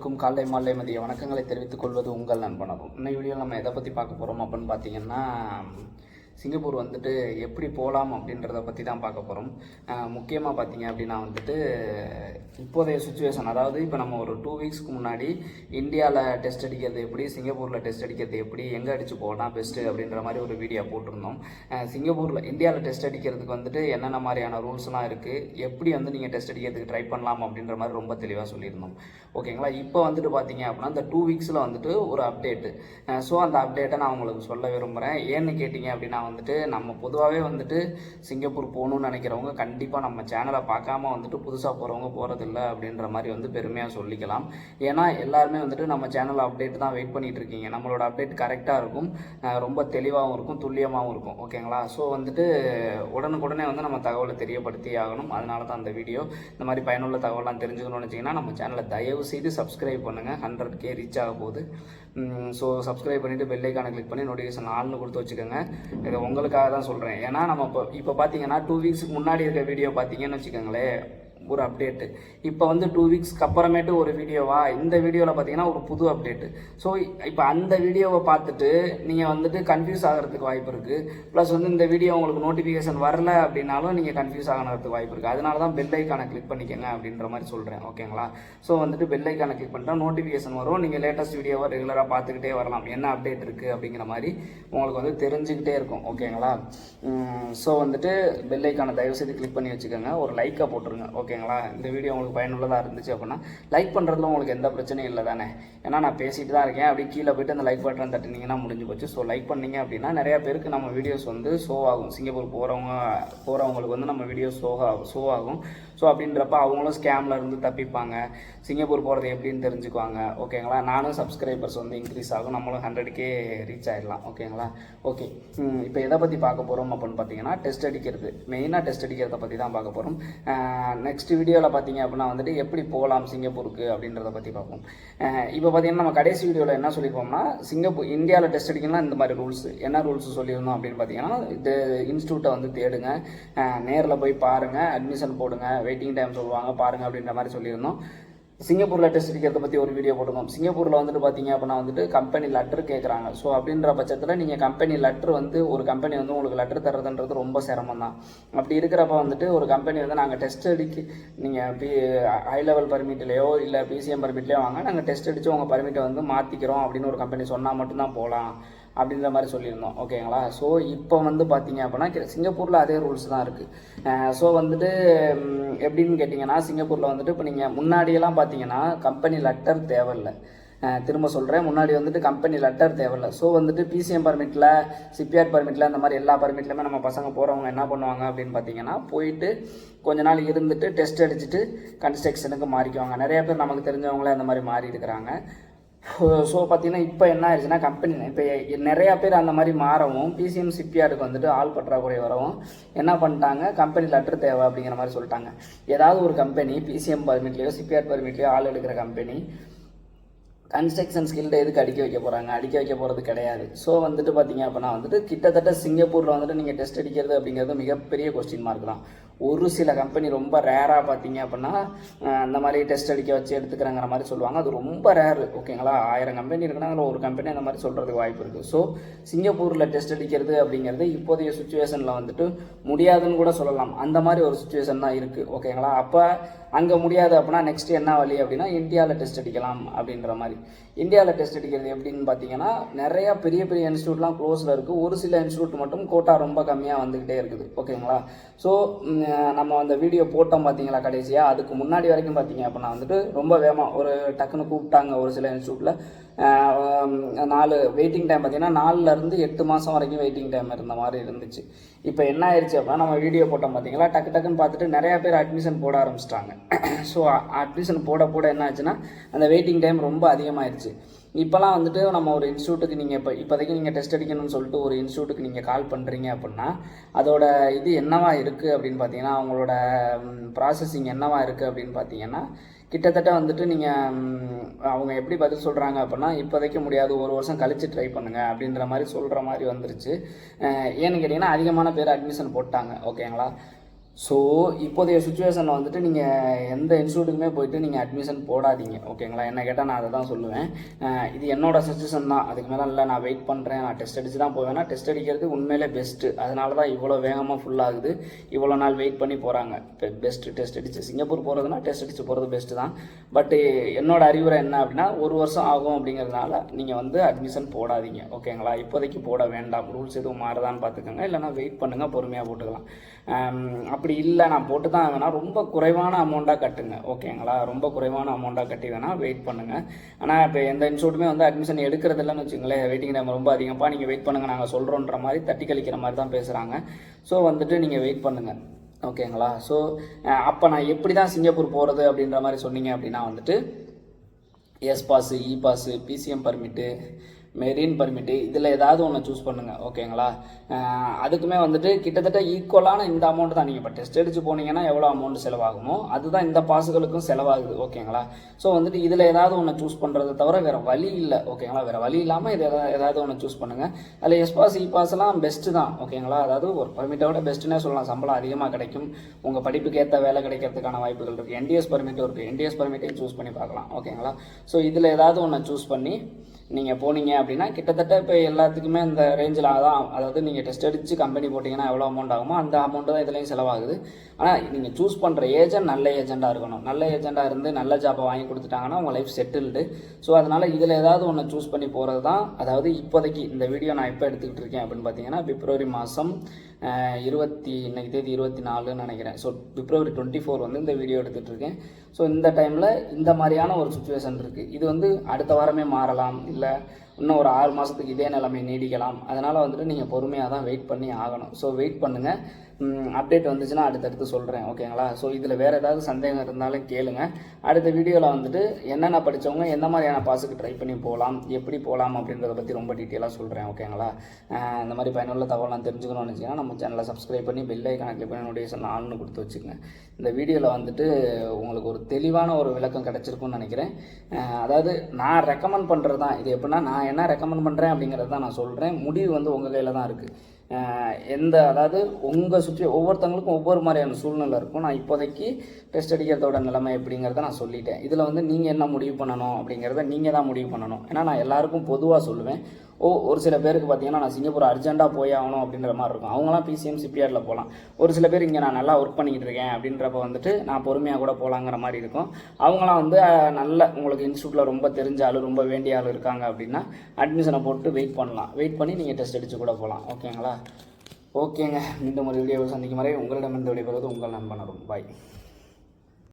அனைவருக்கும் காலை மாலை மதிய வணக்கங்களை தெரிவித்துக் கொள்வது உங்கள் நண்பனரும். இன்னைக்கு வீடியோவில் நம்ம எதை பற்றி பார்க்க போகிறோம் அப்படின்னு பார்த்தீங்கன்னா, சிங்கப்பூர் வந்துட்டு எப்படி போகலாம் அப்படின்றத பற்றி தான் பார்க்க போகிறோம். முக்கியமாக பார்த்தீங்க அப்படின்னா வந்துட்டு இப்போதைய சுச்சுவேஷன், அதாவது இப்போ நம்ம ஒரு 2 வீக்ஸ்க்கு முன்னாடி இந்தியாவில் டெஸ்ட் அடிக்கிறது எப்படி, சிங்கப்பூரில் டெஸ்ட் அடிக்கிறது எப்படி, எங்கே அடித்து போனால் பெஸ்ட்டு அப்படின்ற மாதிரி ஒரு வீடியோ போட்டிருந்தோம். இந்தியாவில் டெஸ்ட் அடிக்கிறதுக்கு வந்துட்டு என்னென்ன மாதிரியான ரூல்ஸ்லாம் இருக்குது, எப்படி வந்து நீங்கள் டெஸ்ட் அடிக்கிறதுக்கு ட்ரை பண்ணலாம் அப்படின்ற மாதிரி ரொம்ப தெளிவாக சொல்லியிருந்தோம். ஓகேங்களா? இப்போ வந்துட்டு பார்த்தீங்க அப்படின்னா இந்த 2 வீக்ஸில் வந்துட்டு ஒரு அப்டேட்டு. ஸோ அந்த அப்டேட்டை நான் உங்களுக்கு சொல்ல விரும்புகிறேன். ஏன்னு கேட்டிங்க அப்படின்னா வந்துட்டு நம்ம பொதுவாகவே வந்துட்டு சிங்கப்பூர் போகணுன்னு நினைக்கிறவங்க கண்டிப்பாக நம்ம சேனலை பார்க்காம வந்துட்டு புதுசாக போகிறவங்க போகிறதில்ல அப்படின்ற மாதிரி வந்து பெருமையாக சொல்லிக்கலாம். ஏன்னா எல்லாருமே வந்துட்டு நம்ம சேனல் அப்டேட் தான் வெயிட் பண்ணிகிட்டு இருக்கீங்க. நம்மளோட அப்டேட் கரெக்டாக இருக்கும், ரொம்ப தெளிவாகவும் இருக்கும், துல்லியமாகவும் இருக்கும். ஓகேங்களா? ஸோ வந்துட்டு உடனுக்குடனே வந்து நம்ம தகவலை தெரியப்படுத்தி ஆகணும். அதனால தான் அந்த வீடியோ. இந்த மாதிரி பயனுள்ள தகவலாம் தெரிஞ்சுக்கணும்னு வச்சிங்கன்னா நம்ம சேனலை தயவு செய்து சப்ஸ்கிரைப் பண்ணுங்கள். 100K ரீச் ஆக போகுது. ஸோ சப்ஸ்கிரைப் பண்ணிவிட்டு பெல் ஐக்கானை கிளிக் பண்ணி நோட்டிஃபிகேஷன் ஆல்னு கொடுத்து வச்சுக்கோங்க. இதை உங்களுக்காக தான் சொல்கிறேன். ஏன்னா நம்ம இப்போ பார்த்தீங்கன்னா 2 வீக்ஸுக்கு முன்னாடி இருக்க வீடியோ பார்த்தீங்கன்னு வச்சுக்கோங்களேன், ஒரு அப்டேட்டு. இப்போ வந்து 2 வீக்ஸ்க்கு அப்புறமேட்டு ஒரு வீடியோவா, இந்த வீடியோவில் பார்த்தீங்கன்னா ஒரு புது அப்டேட்டு. ஸோ இப்போ அந்த வீடியோவை பார்த்துட்டு நீங்கள் வந்துட்டு கன்ஃபியூஸ் ஆகிறதுக்கு வாய்ப்பு இருக்குது. ப்ளஸ் வந்து இந்த வீடியோ உங்களுக்கு நோட்டிஃபிகேஷன் வரல அப்படின்னாலும் நீங்கள் கன்ஃபியூஸ் ஆகிறதுக்கு வாய்ப்பு இருக்குது. அதனால தான் பெல் ஐக்கானை கிளிக் பண்ணிக்கோங்க அப்படின்ற மாதிரி சொல்கிறேன். ஓகேங்களா? ஸோ வந்துட்டு பெல் ஐக்கானை கிளிக் பண்ணிட்டா நோட்டிஃபிகேஷன் வரும். நீங்கள் லேட்டஸ்ட் வீடியோவை ரெகுலராக பார்த்துக்கிட்டே வரலாம். என்ன அப்டேட் இருக்குது அப்படிங்கிற மாதிரி உங்களுக்கு வந்து தெரிஞ்சுக்கிட்டே இருக்கும். ஓகேங்களா? ஸோ வந்துட்டு பெல் ஐக்கானை தயவுசெய்து கிளிக் பண்ணி வச்சுக்கோங்க. ஒரு லைக்கை போட்டுருங்க. ஓகேங்களா? இந்த வீடியோ உங்களுக்கு பயனுள்ளதாக இருந்துச்சு அப்படின்னா லைக் பண்ணுறதுல உங்களுக்கு எந்த பிரச்சனையும் இல்லை தானே? ஏன்னா நான் பேசிட்டு தான் இருக்கேன். அப்படி கீழே போய்ட்டு அந்த லைக் பட்டன் தட்டினீங்கன்னா முடிஞ்சு போச்சு. ஸோ லைக் பண்ணிங்க அப்படின்னா நிறையா பேருக்கு நம்ம வீடியோஸ் வந்து ஷோ ஆகும். சிங்கப்பூர் போகிறவங்களுக்கு வந்து நம்ம வீடியோ ஷோ ஆகும். ஸோ அப்படின்றப்ப அவங்களும் ஸ்கேமில் இருந்து தப்பிப்பாங்க, சிங்கப்பூர் போகிறது எப்படின்னு தெரிஞ்சுக்குவாங்க. ஓகேங்களா? நானும் சப்ஸ்கிரைபர்ஸ் வந்து இன்க்ரீஸ் ஆகும், நம்மளும் 100K ரீச் ஆகிடலாம். ஓகேங்களா? ஓகே, இப்போ எதை பற்றி பார்க்க போகிறோம் அப்படின்னு பார்த்தீங்கன்னா டெஸ்ட் அடிக்கிறது. மெயினாக டெஸ்ட் அடிக்கிறத பற்றி தான் பார்க்க போகிறோம். நெக்ஸ்ட் வீடியோவில் பார்த்தீங்க அப்படின்னா வந்துட்டு எப்படி போகலாம் சிங்கப்பூருக்கு அப்படின்றத பற்றி பார்ப்போம். இப்போ பார்த்தீங்கன்னா நம்ம கடைசி வீடியோவில் என்ன சொல்லியிருப்போம்னா, இந்தியாவில் டெஸ்ட் அடிக்கணும்னா இந்த மாதிரி ரூல்ஸ். என்ன ரூல்ஸ் சொல்லியிருந்தோம் அப்படின்னு பார்த்தீங்கன்னா, இந்த இன்ஸ்டியூட்டை வந்து தேடுங்க, நேரில் போய் பாருங்கள், அட்மிஷன் போடுங்க, வெயிட்டிங் டைம் சொல்லுவாங்க பாருங்கள் அப்படின்ற மாதிரி சொல்லியிருந்தோம். சிங்கப்பூரில் டெஸ்ட் அடிக்கிறத பற்றி ஒரு வீடியோ போட்டுருந்தோம். சிங்கப்பூரில் வந்துட்டு பார்த்தீங்க அப்படின்னா வந்துட்டு கம்பெனி லெட்டர் கேட்குறாங்க. ஸோ அப்படின்ற பட்சத்தில் நீங்கள் கம்பெனி லெட்டர் வந்து ஒரு கம்பெனி வந்து உங்களுக்கு லெட்டர் தர்றதுன்றது ரொம்ப சிரமம் தான். அப்படி இருக்கிறப்ப வந்துட்டு ஒரு கம்பெனி வந்து நாங்கள் டெஸ்ட் அடிக்க, நீங்கள் ஹை லெவல் பர்மிட்லையோ இல்லை பிசிஎம் பர்மிட்லையோ வாங்க, நாங்கள் டெஸ்ட் அடித்து உங்கள் பர்மிட்டை வந்து மாற்றிக்கிறோம் அப்படின்னு ஒரு கம்பெனி சொன்னால் மட்டும்தான் போகலாம் அப்படின்ற மாதிரி சொல்லியிருந்தோம். ஓகேங்களா? ஸோ இப்போ வந்து பார்த்தீங்க அப்படின்னா சிங்கப்பூரில் அதே ரூல்ஸ் தான் இருக்குது. ஸோ வந்துட்டு எப்படின்னு கேட்டிங்கன்னா, சிங்கப்பூரில் வந்துட்டு இப்போ நீங்கள் முன்னாடியெல்லாம் பார்த்தீங்கன்னா கம்பெனி லெட்டர் தேவையில்லை. திரும்ப சொல்கிறேன், முன்னாடி வந்துட்டு கம்பெனி லெட்டர் தேவையில்லை. ஸோ வந்துட்டு பிசிஎம் பர்மிட்டில், சிபிஆர் பர்மிட்டில், அந்த மாதிரி எல்லா பர்மிட்லையுமே நம்ம பசங்க போகிறவங்க என்ன பண்ணுவாங்க அப்படின்னு பார்த்தீங்கன்னா, போயிட்டு கொஞ்ச நாள் இருந்துட்டு டெஸ்ட் அடிச்சுட்டு கன்ஸ்ட்ரக்ஷனுக்கு மாறிக்குவாங்க. நிறைய பேர் நமக்கு தெரிஞ்சவங்களே அந்த மாதிரி மாறி இருக்கிறாங்க. ஸோ பார்த்தீங்கன்னா இப்போ என்ன ஆயிடுச்சுன்னா, கம்பெனி இப்போ நிறையா பேர் அந்த மாதிரி மாறவும் பிசிஎம் சிபிஆருக்கு வந்துட்டு ஆள் பற்றாக்குறை வரவும் என்ன பண்ணிட்டாங்க, கம்பெனி லெட்டர் தேவை அப்படிங்கிற மாதிரி சொல்லிட்டாங்க. ஏதாவது ஒரு கம்பெனி பிசிஎம் பர்மிட்லேயோ சிபிஆர் பர்மிட்லேயோ ஆள் எடுக்கிற கம்பெனி கன்ஸ்ட்ரக்ஷன் ஸ்கில்ட எதுக்கு அடிக்க வைக்க போகிறாங்க? அடிக்க வைக்க போகிறது கிடையாது. ஸோ வந்துட்டு பார்த்தீங்க அப்படின்னா வந்துட்டு கிட்டத்தட்ட சிங்கப்பூரில் வந்துட்டு நீங்கள் டெஸ்ட் அடிக்கிறது அப்படிங்கிறது மிகப்பெரிய கொஸ்டின் மார்க் தான். ஒரு சில கம்பெனி ரொம்ப ரேராக பார்த்தீங்க அப்படின்னா அந்த மாதிரி டெஸ்ட் அடிக்க வச்சு எடுத்துக்கிறாங்கிற மாதிரி சொல்லுவாங்க. அது ரொம்ப ரேரு. ஓகேங்களா? 1000 கம்பெனி இருக்குன்னா அதில் ஒரு கம்பெனி அந்த மாதிரி சொல்கிறதுக்கு வாய்ப்பு இருக்குது. ஸோ சிங்கப்பூரில் டெஸ்ட் அடிக்கிறது அப்படிங்கிறது இப்போதைய சுச்சுவேஷனில் வந்துட்டு முடியாதுன்னு கூட சொல்லலாம். அந்த மாதிரி ஒரு சுச்சுவேஷன் தான் இருக்குது. ஓகேங்களா? அப்போ அங்கே முடியாது அப்படின்னா நெக்ஸ்ட் என்ன வழி அப்படின்னா இந்தியாவில் டெஸ்ட் அடிக்கலாம் அப்படின்ற மாதிரி. இந்தியாவில் டெஸ்ட் அடிக்கிறது எப்படின்னு பார்த்தீங்கன்னா, நிறையா பெரிய பெரிய இன்ஸ்டியூட்லாம் க்ளோஸில் இருக்குது. ஒரு சில இன்ஸ்டியூட் மட்டும் கோட்டா ரொம்ப கம்மியாக வந்துக்கிட்டே இருக்குது. ஓகேங்களா? ஸோ நம்ம அந்த வீடியோ போட்டோம் பார்த்தீங்களா கடைசியாக, அதுக்கு முன்னாடி வரைக்கும் பார்த்தீங்க அப்படின்னா வந்துட்டு ரொம்ப வேகமாக ஒரு டக்குன்னு கூப்பிட்டாங்க ஒரு சில இன்ஸ்டியூட்டில். 4 வெயிட்டிங் டைம் பார்த்தீங்கன்னா 4லேருந்து 8 மாதம் வரைக்கும் வெயிட்டிங் டைம் இருந்த மாதிரி இருந்துச்சு. இப்போ என்ன ஆயிடுச்சு அப்படின்னா, நம்ம வீடியோ போட்டோம் பார்த்தீங்களா, டக்குன்னு பார்த்துட்டு நிறையா பேர் அட்மிஷன் போட ஆரம்பிச்சிட்டாங்க. ஸோ அட்மிஷன் போட என்ன ஆச்சுன்னா அந்த வெயிட்டிங் டைம் ரொம்ப அதிகமாகிடுச்சு. இப்போலாம் வந்துட்டு நம்ம ஒரு இன்ஸ்டியூட்டுக்கு நீங்கள் இப்போதைக்கு நீங்கள் டெஸ்ட் அடிக்கணும்னு சொல்லிட்டு ஒரு இன்ஸ்டியூட்டுக்கு நீங்கள் கால் பண்ணுறீங்க அப்படின்னா அதோட இது என்னவா இருக்குது அப்படின்னு பார்த்தீங்கன்னா, அவங்களோட ப்ராசஸிங் என்னவா இருக்குது அப்படின்னு பார்த்தீங்கன்னா, கிட்டத்தட்ட வந்துட்டு நீங்கள் அவங்க எப்படி பதில் சொல்கிறாங்க அப்படின்னா, இப்போதைக்கு முடியாது, 1 வருஷம் கழித்து ட்ரை பண்ணுங்கள் அப்படின்ற மாதிரி சொல்கிற மாதிரி வந்துருச்சு. ஏன்னு கேட்டிங்கன்னா அதிகமான பேர் அட்மிஷன் போட்டாங்க. ஓகேங்களா? ஸோ இப்போதைய சுச்சுவேஷனில் வந்துட்டு நீங்கள் எந்த இன்ஸ்டியூட்டுக்குமே போயிட்டு நீங்கள் அட்மிஷன் போடாதீங்க, ஓகேங்களா? என்ன கேட்டால் நான் அதை தான் சொல்லுவேன். இது என்னோட சஜஷன் தான், அதுக்கு மேலே இல்லை நான் வெயிட் பண்ணுறேன், நான் டெஸ்ட் அடித்து தான் போவேன்னா, டெஸ்ட் அடிக்கிறது உண்மையிலே பெஸ்ட்டு. அதனால தான் இவ்வளோ வேகமாக ஃபுல்லாகுது, இவ்வளோ நாள் வெயிட் பண்ணி போகிறாங்க. இப்போ பெஸ்ட்டு டெஸ்ட் அடித்து சிங்கப்பூர் போகிறதுனா டெஸ்ட் அடித்து போகிறது பெஸ்ட்டு தான். பட்டு என்னோட அறிவுரை என்ன அப்படின்னா, 1 வருஷம் ஆகும் அப்படிங்கிறதுனால நீங்கள் வந்து அட்மிஷன் போடாதீங்க, ஓகேங்களா? இப்போதைக்கு போட வேண்டாம். ரூல்ஸ் எதுவும் மாறுதான்னு பார்த்துக்கோங்க, இல்லைனா வெயிட் பண்ணுங்கள், பொறுமையாக போட்டுக்கலாம். அப்படி இல்லை நான் போட்டு தான் வேணால் ரொம்ப குறைவான அமௌண்ட்டாக கட்டுங்க, ஓகேங்களா? ரொம்ப குறைவான அமௌண்ட்டாக கட்டி வேணால் வெயிட் பண்ணுங்கள். ஆனால் இப்போ எந்த இன்ஸ்டியூட்டுமே வந்து அட்மிஷன் எடுக்கிறது இல்லைன்னு வச்சுங்களேன், வெயிட்டிங் டைம் ரொம்ப அதிகமாக நீங்கள் வெயிட் பண்ணுங்கள் நாங்கள் சொல்கிறோன்ற மாதிரி தட்டி கழிக்கிற மாதிரி தான் பேசுகிறாங்க. ஸோ வந்துட்டு நீங்கள் வெயிட் பண்ணுங்கள், ஓகேங்களா? ஸோ அப்போ நான் எப்படி தான் சிங்கப்பூர் போகிறது அப்படின்ற மாதிரி சொன்னீங்க அப்படின்னா வந்துட்டு S pass, E pass, PCM permit, marine permit, இதில் ஏதாவது ஒன்று சூஸ் பண்ணுங்கள், ஓகேங்களா? அதுக்குமே வந்துட்டு கிட்டத்தட்ட ஈக்குவலான இந்த அமௌண்ட் தான். நீங்கள் இப்போ டெஸ்ட் அடித்து போனீங்கன்னா எவ்வளோ அமௌண்ட் செலவாகுமோ அதுதான் இந்த பாஸுகளுக்கும் செலவாகுது, ஓகேங்களா? ஸோ வந்துட்டு இதில் ஏதாவது ஒன்று சூஸ் பண்ணுறதை தவிர வேறு வழி இல்லை, ஓகேங்களா? வேறு வழி இல்லாமல் இது ஏதாவது ஒன்று சூஸ் பண்ணுங்கள். அதில் எஸ் பாஸ், இ பாஸ்லாம் பெஸ்ட்டு தான், ஓகேங்களா? அதாவது ஒரு பர்மிட்டை விட பெஸ்ட்டுன்னே சொல்லலாம். சம்பளம் அதிகமாக கிடைக்கும், உங்கள் படிப்புக்கு ஏற்ற வேலை கிடைக்கிறதுக்கான வாய்ப்புகள் இருக்குது. என்டிஎஸ் பர்மிட்டும் இருக்குது, என்டிஎஸ் பர்மிட்டையும் சூஸ் பண்ணி பார்க்கலாம், ஓகேங்களா? ஸோ இதில் ஏதாவது ஒன்று சூஸ் பண்ணி நீங்கள் போனீங்க அப்படின்னா கிட்டத்தட்ட இப்போ எல்லாத்துக்குமே இந்த ரேஞ்சில் தான். அதாவது நீங்கள் டெஸ்ட் அடித்து கம்பெனி போட்டிங்கன்னா எவ்வளோ அமௌண்ட் ஆகுமோ அந்த அமௌண்ட்டு தான் இதுலேயும் செலவாகுது. ஆனால் நீங்கள் சூஸ் பண்ணுற ஏஜென்ட் நல்ல ஏஜெண்டாக இருக்கணும். நல்ல ஏஜெண்டாக இருந்து நல்ல ஜாப்பை வாங்கி கொடுத்துட்டாங்கன்னா உங்கள் லைஃப் செட்டில்டு. ஸோ அதனால் இதில் ஏதாவது ஒன்று சூஸ் பண்ணி போகிறது தான். அதாவது இப்போதைக்கு இந்த வீடியோ நான் எப்போ எடுத்துக்கிட்டு இருக்கேன் அப்படின்னு பார்த்தீங்கன்னா பிப்ரவரி மாதம் இன்னைக்கு தேதி 24ன்னு நினைக்கிறேன். ஸோ பிப்ரவரி 24 வந்து இந்த வீடியோ எடுத்துகிட்டு இருக்கேன். ஸோ இந்த டைமில் இந்த மாதிரியான ஒரு சுச்சுவேஷன் இருக்குது. இது வந்து அடுத்த வாரமே மாறலாம், இல்லை இன்னும் ஒரு 6 மாதத்துக்கு இதே நிலைமை நீடிக்கலாம். அதனால் வந்துட்டு நீங்கள் பொறுமையாக தான் வெயிட் பண்ணி ஆகணும். ஸோ வெயிட் பண்ணுங்கள், அப்டேட் வந்துச்சுன்னா அடுத்தடுத்து சொல்கிறேன், ஓகேங்களா? ஸோ இதில் வேறு ஏதாவது சந்தேகம் இருந்தாலும் கேளுங்க. அடுத்த வீடியோவில் வந்துட்டு என்னென்ன படித்தவங்க எந்த மாதிரியான பாஸுக்கு ட்ரை பண்ணி போகலாம், எப்படி போகலாம் அப்படின்றத பற்றி ரொம்ப டீட்டெயிலாக சொல்கிறேன், ஓகேங்களா? இந்த மாதிரி பயனுள்ள தகவல் நான் தெரிஞ்சுக்கணும்னு வச்சுக்கோங்க, நம்ம சேனலை சப்ஸ்கிரைப் பண்ணி பெல் ஐக்கானை கிளிக் பண்ணி நோட்டிஃபிகேஷன் ஆல்னு கொடுத்து வச்சுக்கோங்க. இந்த வீடியோவில் வந்துட்டு உங்களுக்கு ஒரு தெளிவான ஒரு விளக்கம் கிடச்சிருக்குன்னு நினைக்கிறேன். அதாவது நான் ரெக்கமெண்ட் பண்ணுறது தான் இது. எப்படின்னா நான் என்ன ரெக்கமெண்ட் பண்ணுறேன் அப்படிங்கிறது தான் நான் சொல்கிறேன். முடிவு வந்து உங்கள் கையில் தான் இருக்குது. அதாவது உங்கள் ஒவ்வொருத்தவங்களுக்கும் ஒவ்வொரு மாதிரியான சூழ்நிலை இருக்கும். நான் இப்போதைக்கு டெஸ்ட் அடிக்கிறதோட நிலைமை எப்படிங்கிறத நான் சொல்லிட்டேன். இதில் வந்து நீங்கள் என்ன முடிவு பண்ணணும் அப்படிங்கிறத நீங்கள் தான் முடிவு பண்ணணும். ஏன்னா நான் எல்லாருக்கும் பொதுவாக சொல்லுவேன். ஒரு சில பேருக்கு பார்த்தீங்கன்னா நான் சிங்கப்பூர் அர்ஜென்ட்டாக போய் ஆகணும் அப்படின்ற மாதிரி இருக்கும். அவங்களாம் பிசிஎம் சிபிஆரில் போகலாம். ஒரு சில பேர் இங்கே நான் நல்லா ஒர்க் பண்ணிக்கிட்டு இருக்கேன் அப்படின்றப்ப வந்துட்டு நான் பொறுமையாக கூட போகலாங்கிற மாதிரி இருக்கும். அவங்களாம் வந்து நல்ல உங்களுக்கு இன்ஸ்டியூட்டில் ரொம்ப தெரிஞ்ச ஆள், ரொம்ப வேண்டிய ஆள் இருக்காங்க அப்படின்னா அட்மிஷனை போட்டு வெயிட் பண்ணலாம். வெயிட் பண்ணி நீங்கள் டெஸ்ட் அடித்து கூட போகலாம், ஓகேங்களா? ஓகேங்க, மீண்டும் ஒரு வீடியோவில் சந்திக்கும் வரை உங்களிடமிருந்து விடைபெறுவது உங்கள் நண்பன் அருண். பாய்.